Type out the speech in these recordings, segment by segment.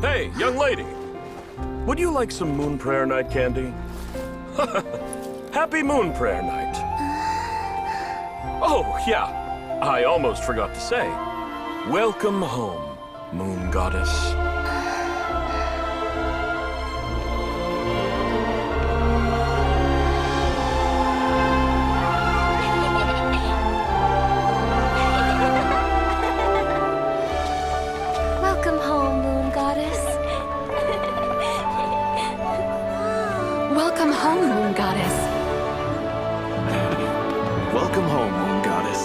Hey, young lady. Would you like some Moon Prayer Night candy? Happy Moon Prayer Night. Oh, yeah. I almost forgot to say. Welcome home, Moon Goddess. Welcome home, Moon Goddess. Welcome home, Moon Goddess. Welcome home, Moon Goddess.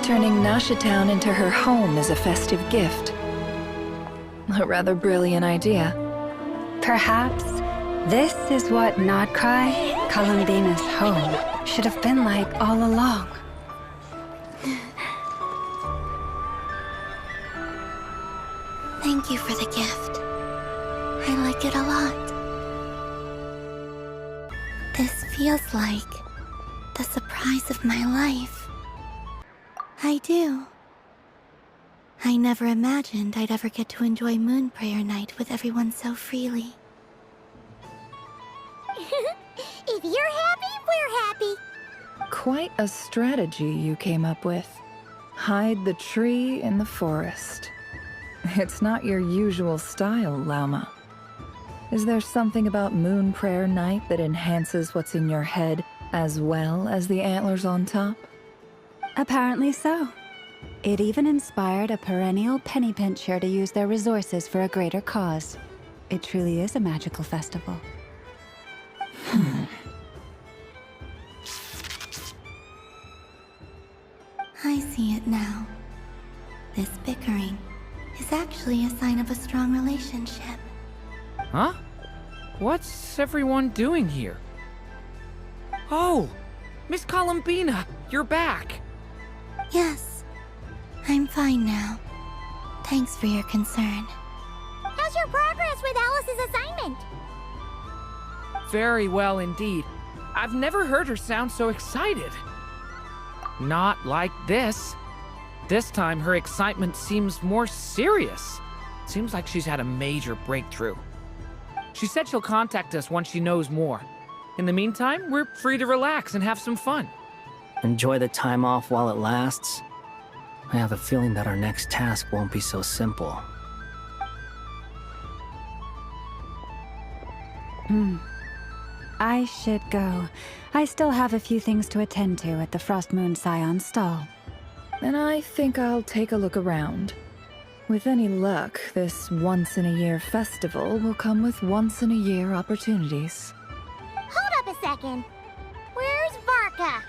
Turning Nashatown into her home is a festive gift. A rather brilliant idea. Perhaps this is what Nodcry, Columbina's home, should have been like all along. Thank you for the gift. I like it a lot. This feels like the surprise of my life. I do. I never imagined I'd ever get to enjoy Moon Prayer Night with everyone so freely. If you're happy, we're happy. Quite a strategy you came up with. Hide the tree in the forest. It's not your usual style, Lauma. Is there something about Moon Prayer Night that enhances what's in your head as well as the antlers on top? Apparently so. It even inspired a perennial penny pincher to use their resources for a greater cause. It truly is a magical festival. I see it now. This bickering is actually a sign of a strong relationship. Huh? What's everyone doing here? Oh! Miss Columbina, you're back! Yes, I'm fine now. Thanks for your concern. How's your progress with Alice's assignment? Very well indeed. I've never heard her sound so excited. Not like this. This time her excitement seems more serious. Seems like she's had a major breakthrough. She said she'll contact us once she knows more. In the meantime, we're free to relax and have some fun. Enjoy the time off while it lasts. I have a feeling that our next task won't be so simple. I should go. I still have a few things to attend to at the Frost Moon Scion stall. And I think I'll take a look around. With any luck, this once-in-a-year festival will come with once-in-a-year opportunities. Hold up a second. Where's Varka?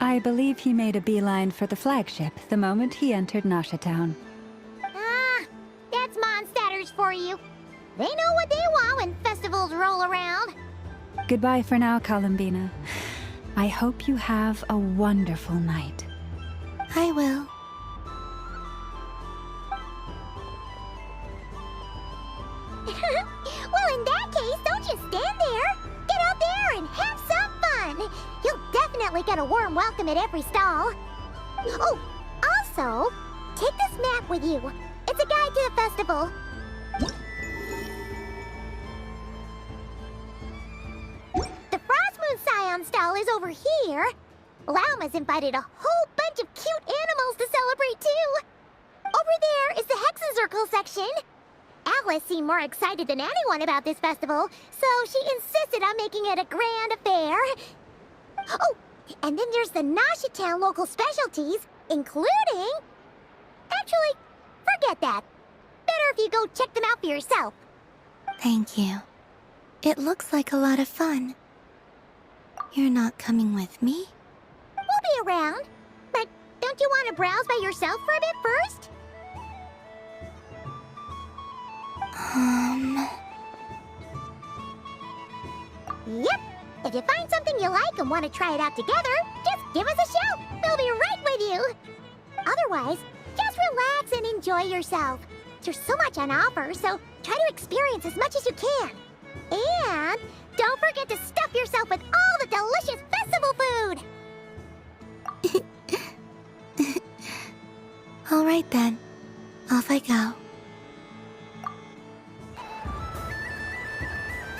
I believe he made a beeline for the flagship the moment he entered Nashatown. Ah, that's Mondstadters for you. They know what they want when festivals roll around. Goodbye for now, Columbina. I hope you have a wonderful night. I will. Well, in that case, don't just stand there. Get out there and have some fun. You'll definitely get a warm welcome at every stall. Oh, also, take this map with you. It's a guide to the festival. The Frost Moon Scion stall is over here. Lauma's invited a whole bunch of cute animals to celebrate, too. Over there is the Hexencircle section. Alice seemed more excited than anyone about this festival, so she insisted on making it a grand affair. Oh, and then there's the Nashatown local specialties, including... Actually, forget that. Better if you go check them out for yourself. Thank you. It looks like a lot of fun. You're not coming with me? We'll be around. But don't you want to browse by yourself for a bit first? Yep. If you find something you like and want to try it out together, just give us a shout. We'll be right with you. Otherwise, just relax and enjoy yourself. There's so much on offer, so try to experience as much as you can. And don't forget to stuff yourself with all the delicious festival food! All right then. Off I go.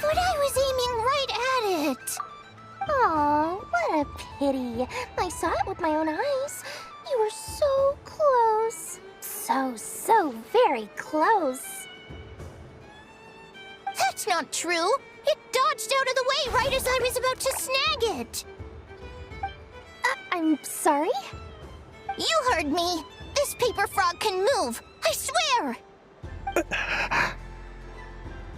But I was aiming right at it! Aw, what a pity. I saw it with my own eyes. You were so close. So very close. That's not true. It dodged out of the way right as I was about to snag it. I'm sorry? You heard me. This paper frog can move. I swear.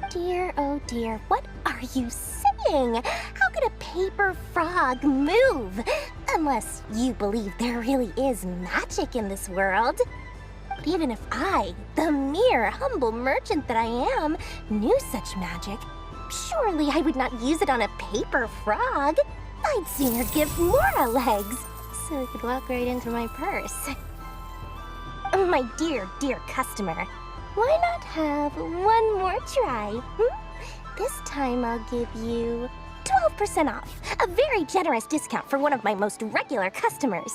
Dear, oh dear, what are you saying? How could a paper frog move? Unless you believe there really is magic in this world. But even if I, the mere humble merchant that I am, knew such magic, surely I would not use it on a paper frog. I'd sooner give Mora legs, so it could walk right into my purse. My dear, dear customer, why not have one more try? This time I'll give you 12% off, a very generous discount for one of my most regular customers.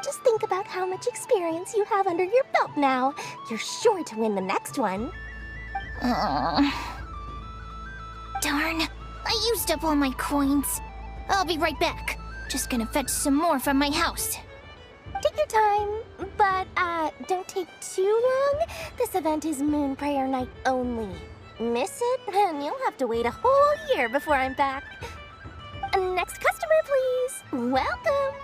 Just think about how much experience you have under your belt now. You're sure to win the next one. Darn, I used up all my coins. I'll be right back. Just gonna fetch some more from my house. Take your time, but don't take too long. This event is Moon Prayer Night only. Miss it, and you'll have to wait a whole year before I'm back. Next customer, please. Welcome.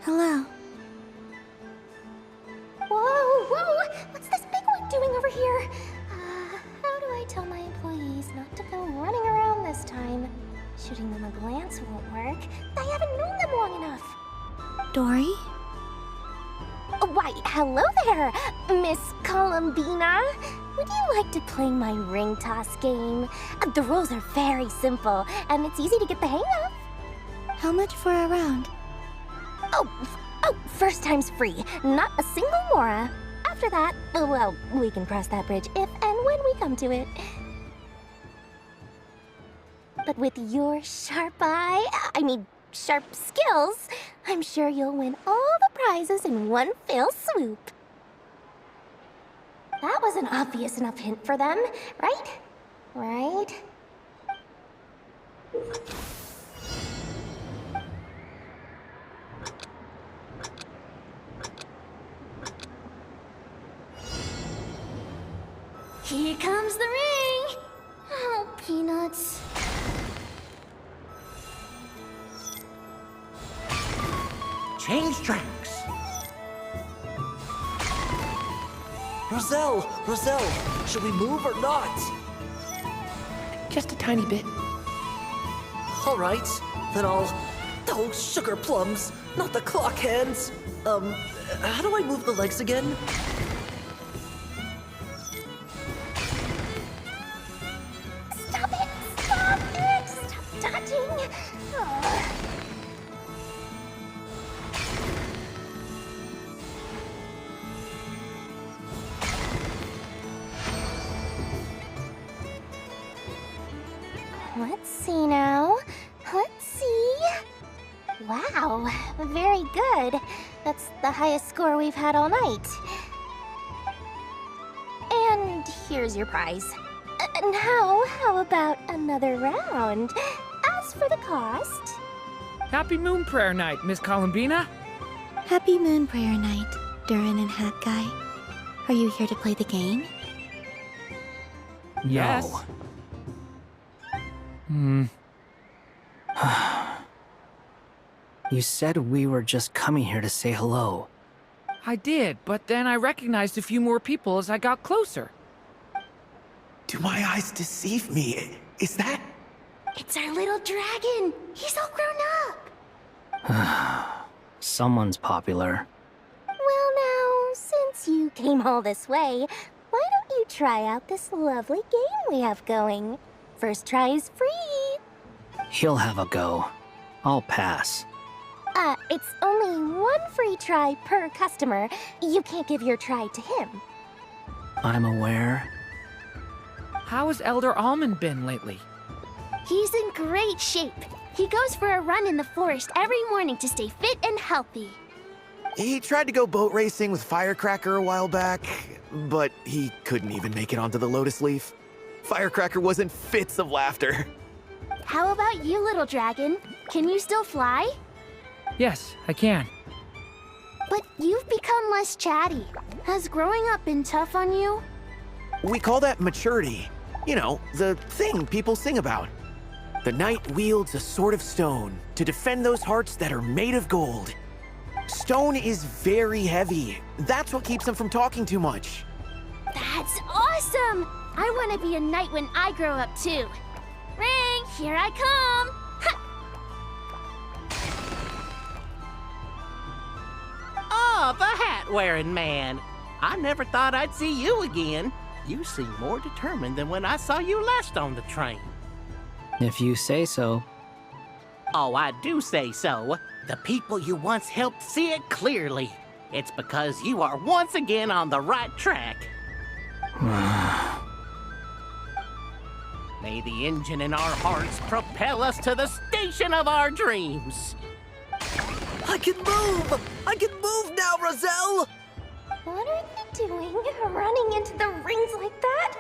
Hello. Whoa! What's this big one doing over here? How do I tell my employees not to go running around this time? Shooting them a glance won't work. I haven't known them long enough. Dory? Why, hello there, Miss Columbina. Would you like to play my ring toss game? The rules are very simple, and it's easy to get the hang of. How much for a round? Oh, first time's free. Not a single mora. After that, well, we can cross that bridge if and when we come to it. But with your sharp skills, I'm sure you'll win all the prizes in one fell swoop. That was an obvious enough hint for them, right? Right? Here comes the ring! Oh, peanuts. Change tracks. Roselle, should we move or not? Just a tiny bit. All right, then I'll... Oh, sugar plums, not the clock hands. How do I move the legs again? Stop it! Stop dodging! Oh. Let's see now. Let's see. Wow, very good. That's the highest score we've had all night. And here's your prize. Now, how about another round? As for the cost... Happy Moon Prayer Night, Miss Columbina. Happy Moon Prayer Night, Durin and Hat Guy. Are you here to play the game? Yes. No. You said we were just coming here to say hello. I did, but then I recognized a few more people as I got closer. Do my eyes deceive me? Is that... It's our little dragon! He's all grown up! Someone's popular. Well now, since you came all this way, why don't you try out this lovely game we have going? First try is free! He'll have a go. I'll pass. It's only one free try per customer. You can't give your try to him. I'm aware. How has Elder Almond been lately? He's in great shape. He goes for a run in the forest every morning to stay fit and healthy. He tried to go boat racing with Firecracker a while back, but he couldn't even make it onto the Lotus Leaf. Firecracker was in fits of laughter. How about you, little dragon? Can you still fly? Yes, I can. But you've become less chatty. Has growing up been tough on you? We call that maturity. You know, the thing people sing about. The knight wields a sword of stone to defend those hearts that are made of gold. Stone is very heavy. That's what keeps him from talking too much. That's awesome! I want to be a knight when I grow up too. Ring, here I come! Oh, the hat-wearing man. I never thought I'd see you again. You seem more determined than when I saw you last on the train. If you say so. Oh, I do say so. The people you once helped see it clearly. It's because you are once again on the right track. May the engine in our hearts propel us to the station of our dreams. I can move! I can move now, Roselle! What are you doing, running into the rings like that?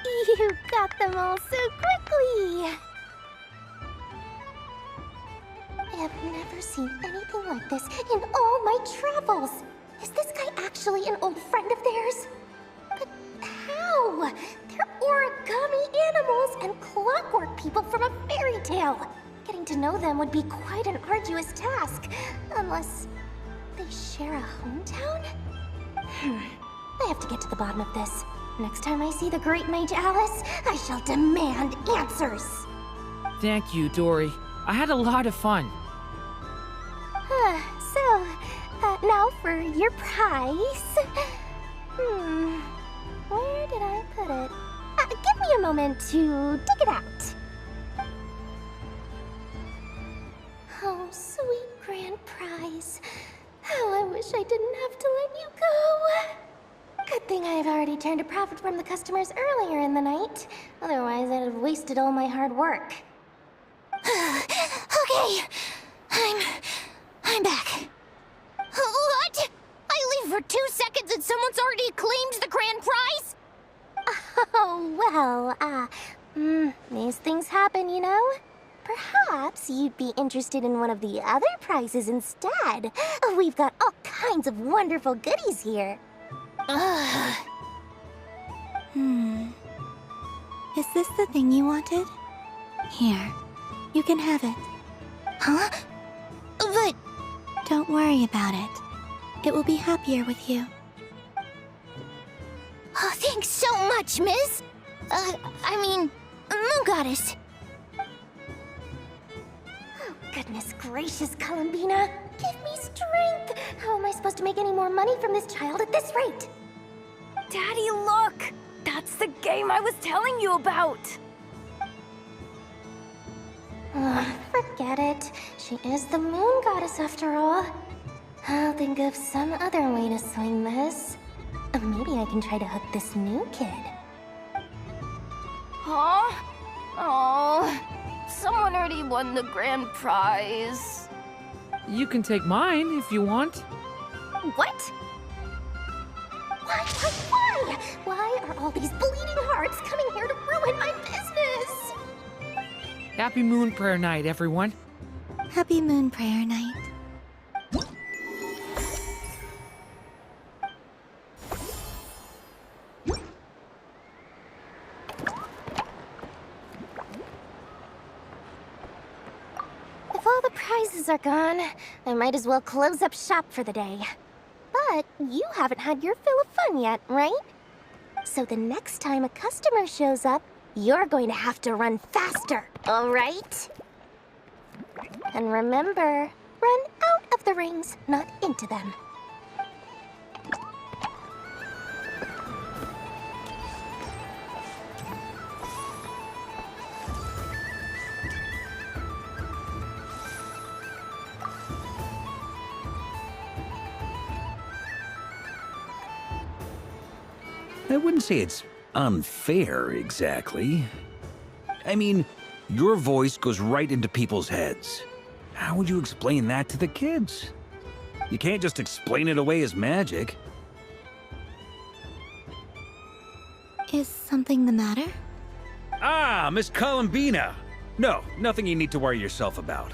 You got them all so quickly! I have never seen anything like this in all my travels. Is this guy actually an old friend of theirs? But how? They're origami animals and clockwork people from a fairy tale. Getting to know them would be quite an arduous task, unless they share a hometown? I have to get to the bottom of this. Next time I see the Great Mage Alice, I shall demand answers. Thank you, Dory. I had a lot of fun. Now for your prize. Where did I put it? Give me a moment to dig it out. Oh, sweet grand prize. How I wish I didn't have to let you go. Good thing I've already turned a profit from the customers earlier in the night. Otherwise, I'd have wasted all my hard work. Okay, I'm back. What? I leave for 2 seconds and someone's already claimed the grand prize? Oh, well, these things happen, you know? Perhaps you'd be interested in one of the other prizes instead. We've got all kinds of wonderful goodies here. Is this the thing you wanted? Here, you can have it. Huh? But... Don't worry about it. It will be happier with you. Oh, thanks so much, Miss. Moon Goddess. Oh, goodness gracious, Columbina. Give me strength. How am I supposed to make any more money from this child at this rate? Daddy, look! That's the game I was telling you about! Forget it. She is the Moon Goddess after all. I'll think of some other way to swing this. Maybe I can try to hook this new kid. Huh? Oh, someone already won the grand prize. You can take mine if you want. What? Why? Why are all these bleeding hearts coming here to ruin my business? Happy Moon Prayer Night, everyone. Happy Moon Prayer Night. If all the prizes are gone, I might as well close up shop for the day. But you haven't had your fill of fun yet, right? So the next time a customer shows up, you're going to have to run faster, all right? And remember, run out of the rings, not into them. I wouldn't say it's unfair, exactly. I mean, your voice goes right into people's heads. How would you explain that to the kids? You can't just explain it away as magic. Is something the matter? Ah, Miss Columbina! No, nothing you need to worry yourself about.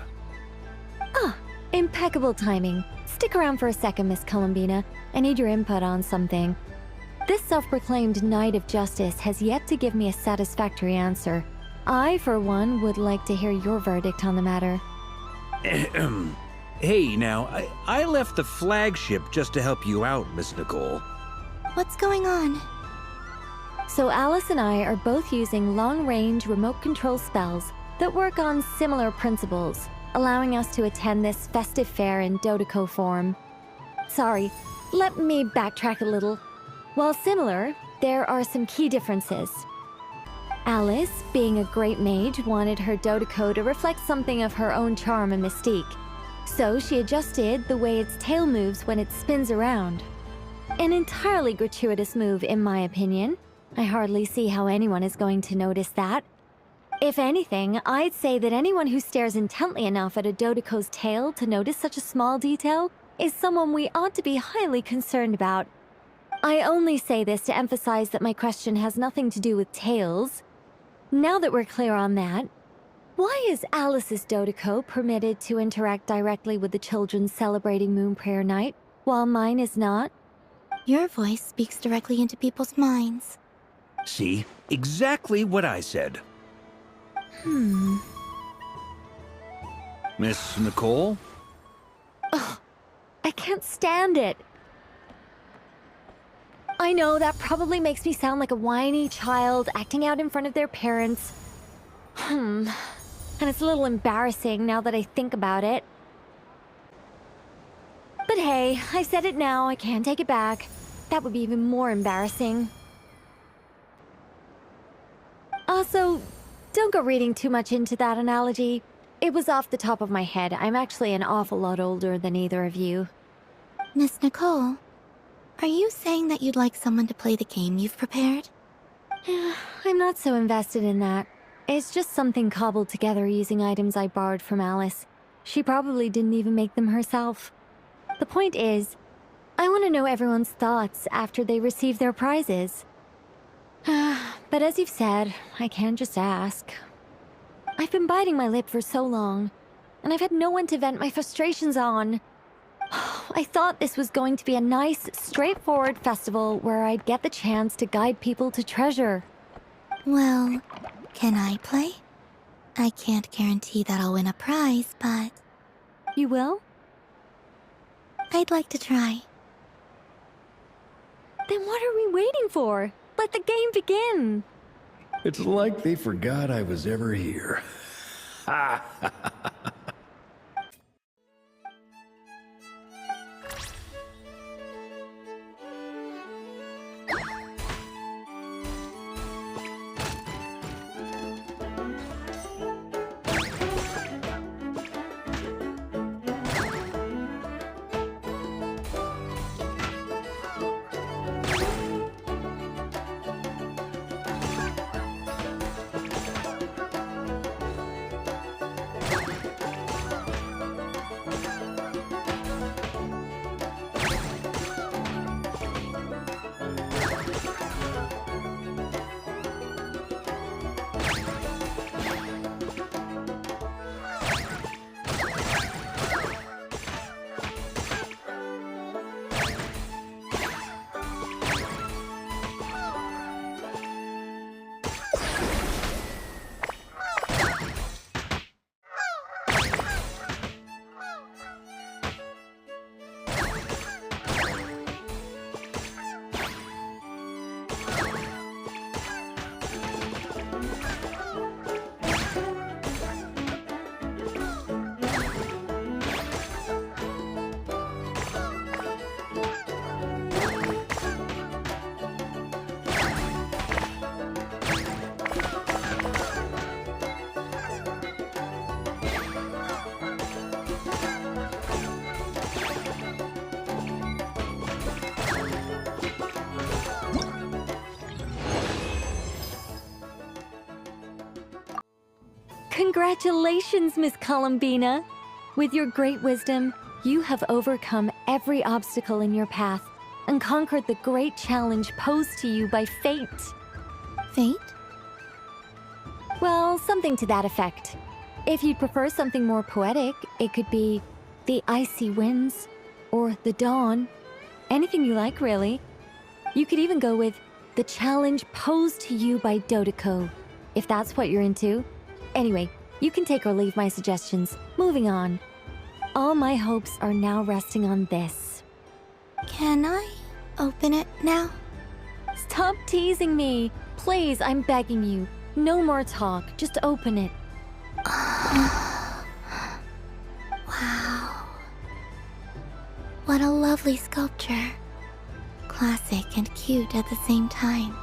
Ah, impeccable timing. Stick around for a second, Miss Columbina. I need your input on something. This self-proclaimed Knight of Justice has yet to give me a satisfactory answer. I, for one, would like to hear your verdict on the matter. Hey, now, I left the flagship just to help you out, Miss Nicole. What's going on? So Alice and I are both using long-range remote control spells that work on similar principles, allowing us to attend this festive fair in Dodeco form. Sorry, let me backtrack a little. While similar, there are some key differences. Alice, being a great mage, wanted her Dodeco to reflect something of her own charm and mystique. So she adjusted the way its tail moves when it spins around. An entirely gratuitous move, in my opinion. I hardly see how anyone is going to notice that. If anything, I'd say that anyone who stares intently enough at a Dodeco's tail to notice such a small detail is someone we ought to be highly concerned about. I only say this to emphasize that my question has nothing to do with tails. Now that we're clear on that, why is Alice's Dodeco permitted to interact directly with the children celebrating Moon Prayer Night, while mine is not? Your voice speaks directly into people's minds. See? Exactly what I said. Miss Nicole? Ugh, I can't stand it. I know that probably makes me sound like a whiny child acting out in front of their parents. And it's a little embarrassing now that I think about it. But hey, I said it now, I can't take it back. That would be even more embarrassing. Also, don't go reading too much into that analogy. It was off the top of my head. I'm actually an awful lot older than either of you. Miss Nicole, are you saying that you'd like someone to play the game you've prepared? I'm not so invested in that. It's just something cobbled together using items I borrowed from Alice. She probably didn't even make them herself. The point is, I want to know everyone's thoughts after they receive their prizes. But as you've said, I can't just ask. I've been biting my lip for so long, and I've had no one to vent my frustrations on. I thought this was going to be a nice, straightforward festival where I'd get the chance to guide people to treasure. Well, can I play? I can't guarantee that I'll win a prize, but... You will? I'd like to try. Then what are we waiting for? Let the game begin! It's like they forgot I was ever here. Ha! Congratulations, Miss Columbina! With your great wisdom, you have overcome every obstacle in your path and conquered the great challenge posed to you by fate. Fate? Well, something to that effect. If you'd prefer something more poetic, it could be the icy winds or the dawn. Anything you like, really. You could even go with the challenge posed to you by Dodeko, if that's what you're into. Anyway, you can take or leave my suggestions. Moving on. All my hopes are now resting on this. Can I open it now? Stop teasing me. Please, I'm begging you. No more talk. Just open it. Wow. What a lovely sculpture. Classic and cute at the same time.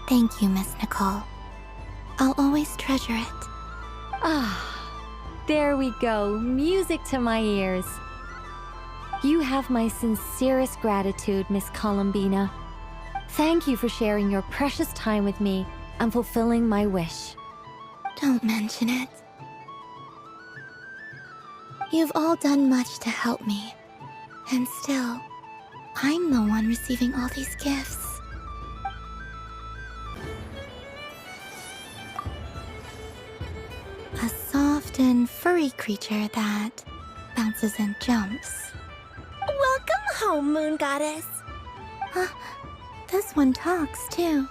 Thank you, Miss Nicole. I'll always treasure it. There we go. Music to my ears. You have my sincerest gratitude, Miss Columbina. Thank you for sharing your precious time with me and fulfilling my wish. Don't mention it. You've all done much to help me. And still, I'm the one receiving all these gifts. A soft and furry creature that bounces and jumps. Welcome home, Moon Goddess. This one talks, too.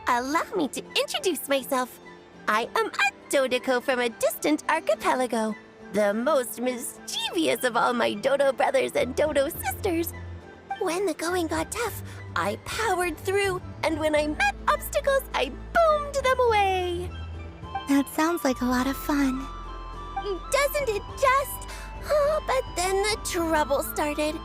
Allow me to introduce myself. I am a Dodeko from a distant archipelago, the most mischievous of all my Dodo brothers and Dodo sisters. When the going got tough, I powered through, and when I met obstacles, I boomed them away. That sounds like a lot of fun. Doesn't it just? Oh, but then the trouble started.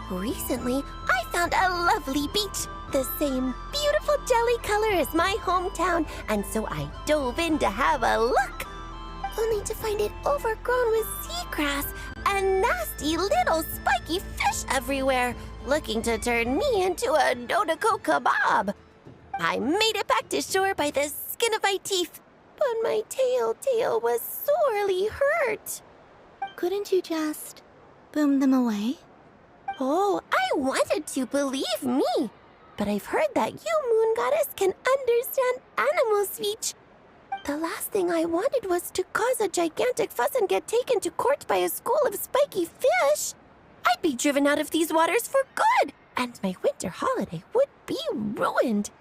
Recently, I found a lovely beach, the same beautiful jelly color as my hometown, and so I dove in to have a look, only to find it overgrown with seagrass and nasty little spiky fish everywhere, looking to turn me into a Dodeko kebab. I made it back to shore by the skin of my teeth, but my tail was sorely hurt. Couldn't you just boom them away? Oh, I wanted to, believe me. But I've heard that you, Moon Goddess, can understand animal speech. The last thing I wanted was to cause a gigantic fuss and get taken to court by a school of spiky fish. I'd be driven out of these waters for good, and my winter holiday would be ruined.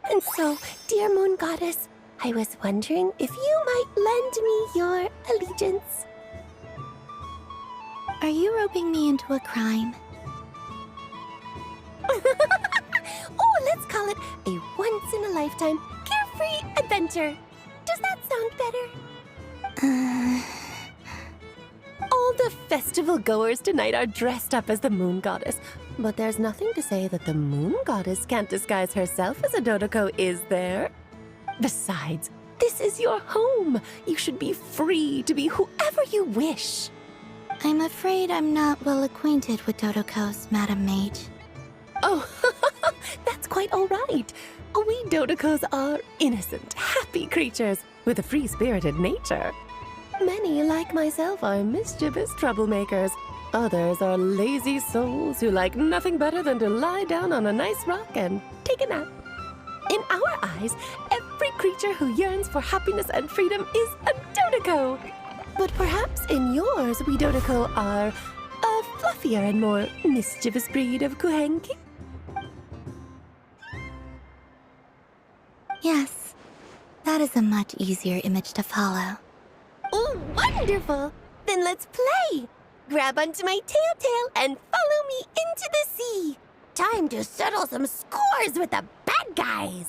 And so, dear Moon Goddess, I was wondering if you might lend me your allegiance. Are you roping me into a crime? Oh, let's call it a once-in-a-lifetime carefree adventure. Does that sound better? All the festival goers tonight are dressed up as the Moon Goddess, but there's nothing to say that the Moon Goddess can't disguise herself as a Dodeko, is there? Besides, this is your home. You should be free to be whoever you wish. I'm afraid I'm not well acquainted with Dodekos, Madam Mage. Oh, that's quite all right. We Dodekos are innocent, happy creatures with a free-spirited nature. Many, like myself, are mischievous troublemakers. Others are lazy souls who like nothing better than to lie down on a nice rock and take a nap. In our eyes, every creature who yearns for happiness and freedom is a Dodeko. But perhaps in yours, we Dodeko are a fluffier and more mischievous breed of Kuhenki. Yes, that is a much easier image to follow. Oh, wonderful! Then let's play! Grab onto my tail and follow me into the sea! Time to settle some scores with the bad guys!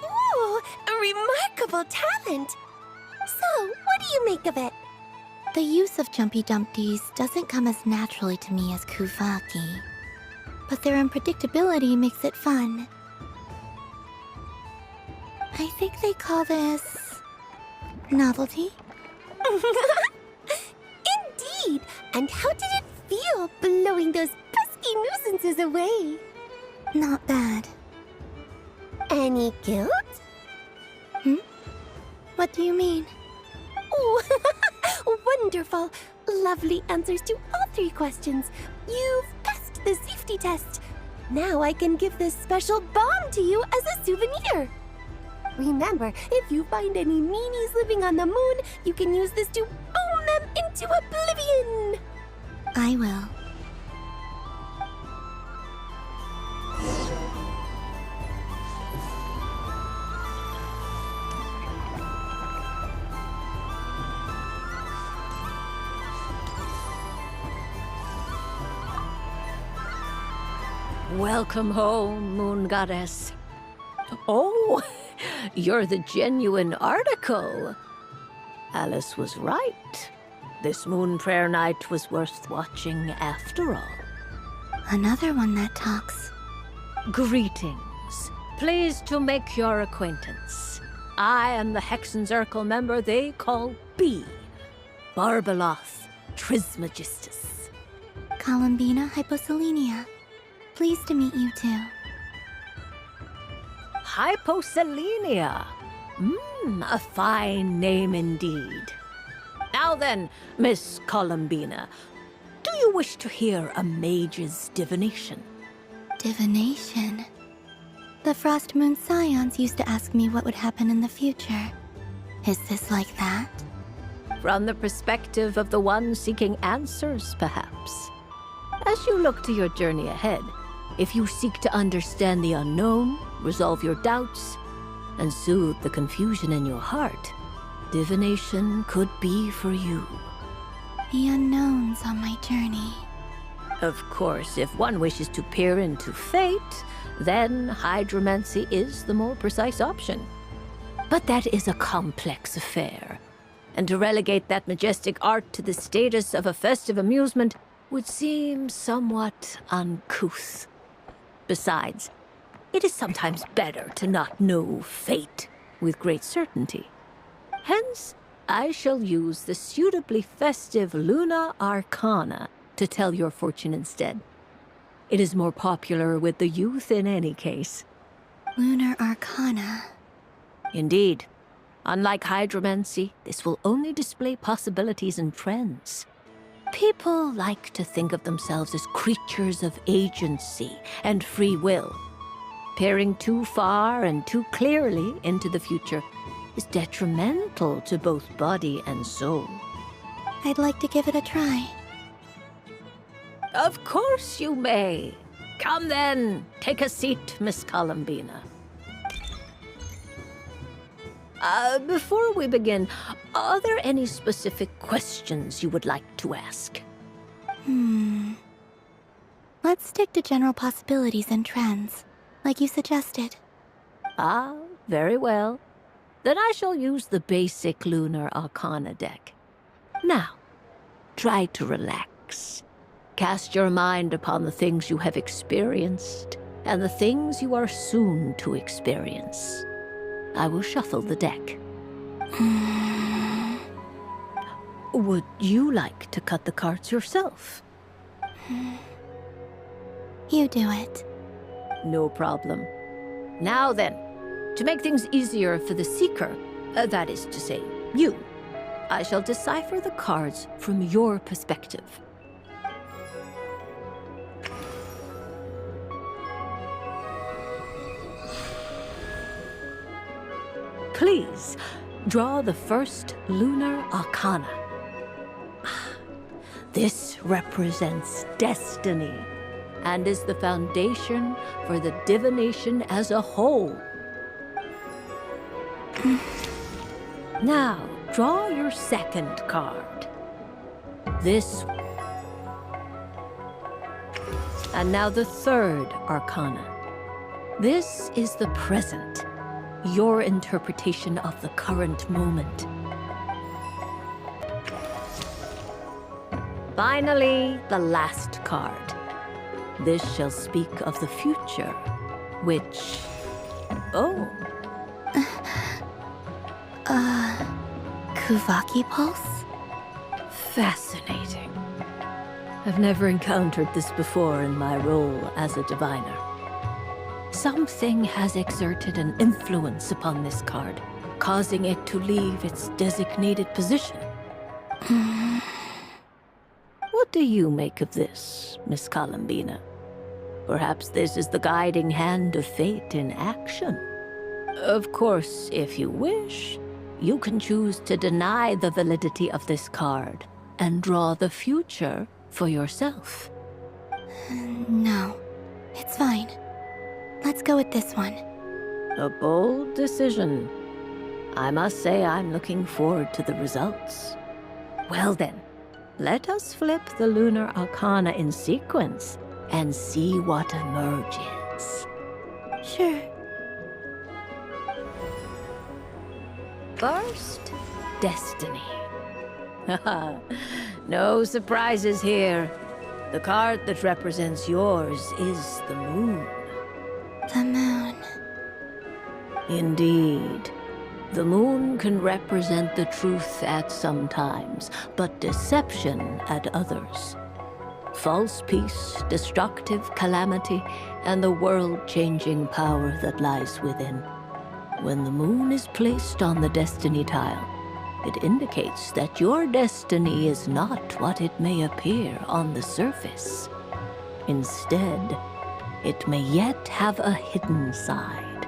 Ooh, a remarkable talent! So, what do you make of it? The use of Jumpy Dumpties doesn't come as naturally to me as Kuvaki, but their unpredictability makes it fun. I think they call this... novelty? Indeed! And how did it feel blowing those pesky nuisances away? Not bad. Any guilt? What do you mean? Oh, wonderful! Lovely answers to all 3 questions. You've passed the safety test. Now I can give this special bomb to you as a souvenir. Remember, if you find any meanies living on the moon, you can use this to boom them into oblivion. I will. Welcome home, Moon Goddess. Oh, you're the genuine article. Alice was right. This moon prayer night was worth watching after all. Another one that talks. Greetings. Pleased to make your acquaintance. I am the Hexenzirkel member they call B. Barbeloth Trismegistus. Columbina Hyposelenia. Pleased to meet you too. Hyposelenia. A fine name indeed. Now then, Miss Columbina, do you wish to hear a mage's divination? Divination? The Frost Moon Scions used to ask me what would happen in the future. Is this like that? From the perspective of the one seeking answers, perhaps. As you look to your journey ahead, if you seek to understand the unknown, resolve your doubts, and soothe the confusion in your heart, divination could be for you. The unknowns on my journey. Of course, if one wishes to peer into fate, then hydromancy is the more precise option. But that is a complex affair, and to relegate that majestic art to the status of a festive amusement would seem somewhat uncouth. Besides, it is sometimes better to not know fate with great certainty. Hence, I shall use the suitably festive Luna Arcana to tell your fortune instead. It is more popular with the youth in any case. Lunar Arcana. Indeed. Unlike hydromancy, this will only display possibilities and trends. People like to think of themselves as creatures of agency and free will. Peering too far and too clearly into the future is detrimental to both body and soul. I'd like to give it a try. Of course you may. Come then, take a seat, Miss Columbina. Before we begin, are there any specific questions you would like to ask? Let's stick to general possibilities and trends. like you suggested. Ah, very well. Then I shall use the basic Lunar Arcana deck. Now, try to relax. Cast your mind upon the things you have experienced and the things you are soon to experience. I will shuffle the deck. Would you like to cut the cards yourself? You do it. No problem. Now then, to make things easier for the Seeker, that is to say, you, I shall decipher the cards from your perspective. Please, draw the first Lunar Arcana. This represents destiny and is the foundation for the divination as a whole. Now, draw your second card. This. And now the third Arcana. This is the present, your interpretation of the current moment. Finally, the last card. This shall speak of the future, which... Oh. Kuvaki Pulse? Fascinating. I've never encountered this before in my role as a diviner. Something has exerted an influence upon this card, causing it to leave its designated position. What do you make of this, Miss Columbina? Perhaps this is the guiding hand of fate in action. Of course, if you wish, you can choose to deny the validity of this card and draw the future for yourself. No, it's fine. Let's go with this one. A bold decision. I must say I'm looking forward to the results. Well then, let us flip the Lunar Arcana in sequence and see what emerges. Sure. First, Destiny. No surprises here. The card that represents yours is the Moon. The Moon. Indeed. The Moon can represent the truth at some times, but deception at others. False peace, destructive calamity, and the world-changing power that lies within. When the Moon is placed on the Destiny tile, it indicates that your destiny is not what it may appear on the surface. Instead, it may yet have a hidden side.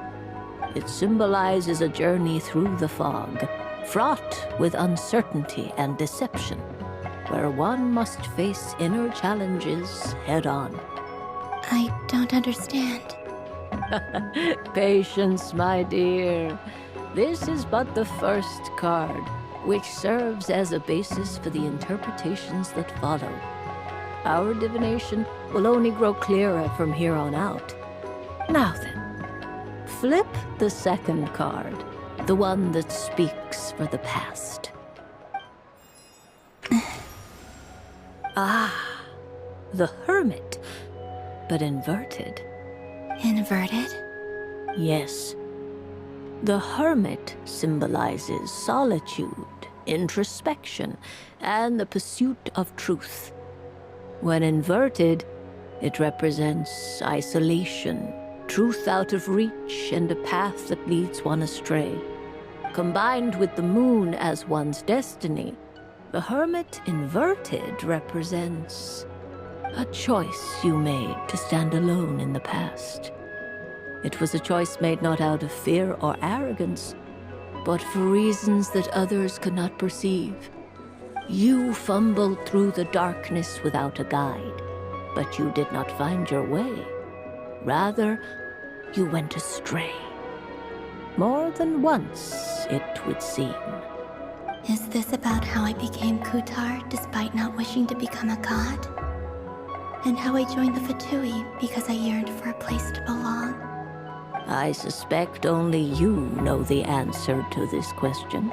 It symbolizes a journey through the fog, fraught with uncertainty and deception, where one must face inner challenges head-on. I don't understand. Patience, my dear. This is but the first card, which serves as a basis for the interpretations that follow. Our divination will only grow clearer from here on out. Now then, flip the second card, the one that speaks for the past. The Hermit, but inverted. Inverted? Yes. The Hermit symbolizes solitude, introspection, and the pursuit of truth. When inverted, it represents isolation, truth out of reach, and a path that leads one astray. Combined with the Moon as one's destiny, the Hermit inverted represents a choice you made to stand alone in the past. It was a choice made not out of fear or arrogance, but for reasons that others could not perceive. You fumbled through the darkness without a guide, but you did not find your way. Rather, you went astray. More than once, it would seem. Is this about how I became Kutar despite not wishing to become a god? And how I joined the Fatui because I yearned for a place to belong? I suspect only you know the answer to this question.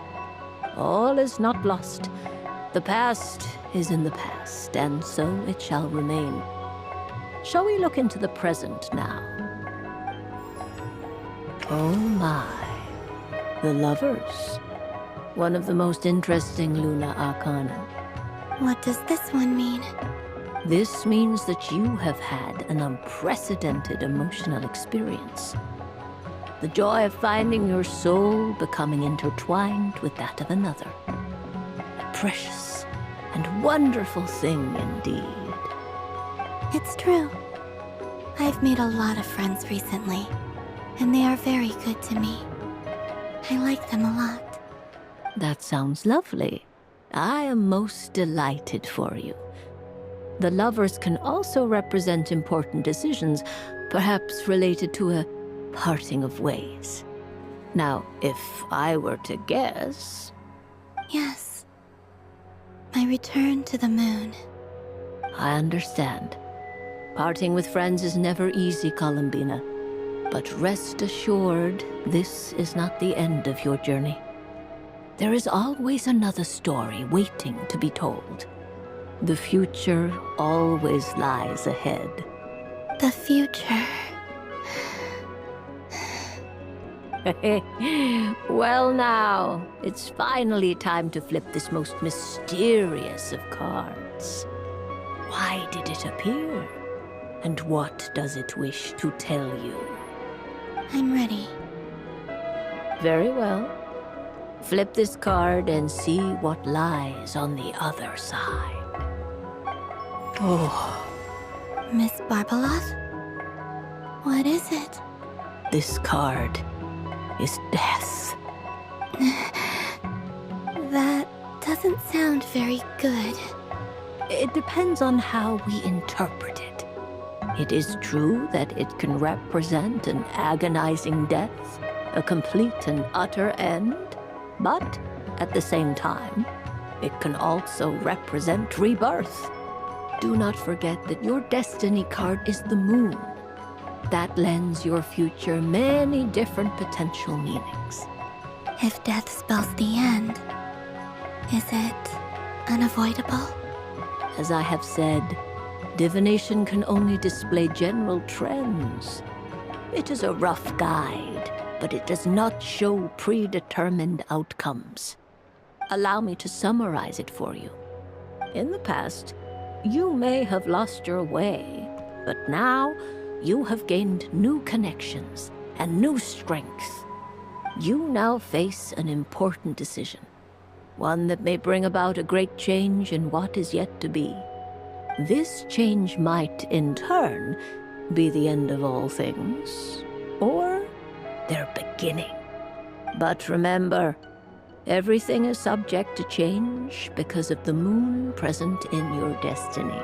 All is not lost. The past is in the past, and so it shall remain. Shall we look into the present now? Oh my. The lovers. One of the most interesting Luna Arcana. What does this one mean? This means that you have had an unprecedented emotional experience. The joy of finding your soul becoming intertwined with that of another. A precious and wonderful thing indeed. It's true. I've made a lot of friends recently, and they are very good to me. I like them a lot. That sounds lovely. I am most delighted for you. The lovers can also represent important decisions, perhaps related to a parting of ways. Now, if I were to guess... Yes. My return to the moon. I understand. Parting with friends is never easy, Columbina. But rest assured, this is not the end of your journey. There is always another story waiting to be told. The future always lies ahead. The future. Well now, it's finally time to flip this most mysterious of cards. Why did it appear? And what does it wish to tell you? I'm ready. Very well. Flip this card and see what lies on the other side. Oh. Miss Barbeloth? What is it? This card is death. That doesn't sound very good. It depends on how we interpret it. It is true that it can represent an agonizing death, a complete and utter end, but at the same time, it can also represent rebirth. Do not forget that your destiny card is the moon. That lends your future many different potential meanings. If death spells the end, is it unavoidable? As I have said, divination can only display general trends. It is a rough guide, but it does not show predetermined outcomes. Allow me to summarize it for you. In the past, you may have lost your way, but now you have gained new connections and new strength. You now face an important decision, one that may bring about a great change in what is yet to be. This change might, in turn, be the end of all things, or their beginning. But remember, everything is subject to change because of the moon present in your destiny.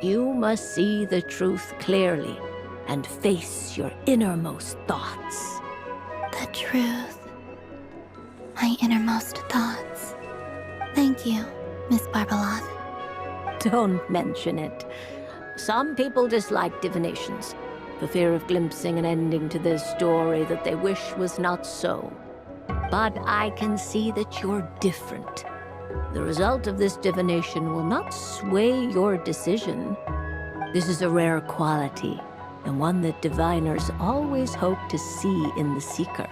You must see the truth clearly and face your innermost thoughts. The truth. My innermost thoughts. Thank you, Miss Barbeloth. Don't mention it. Some people dislike divinations, for fear of glimpsing an ending to their story that they wish was not so. But I can see that you're different. The result of this divination will not sway your decision. This is a rare quality, and one that diviners always hope to see in the seeker.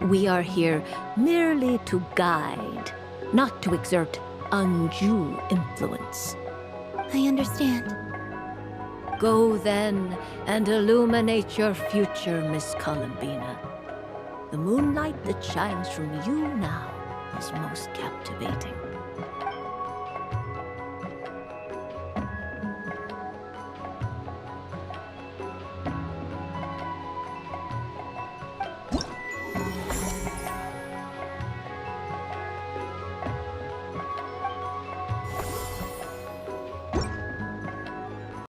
We are here merely to guide, not to exert undue influence. I understand. Go then and illuminate your future, Miss Columbina. The moonlight that shines from you now is most captivating.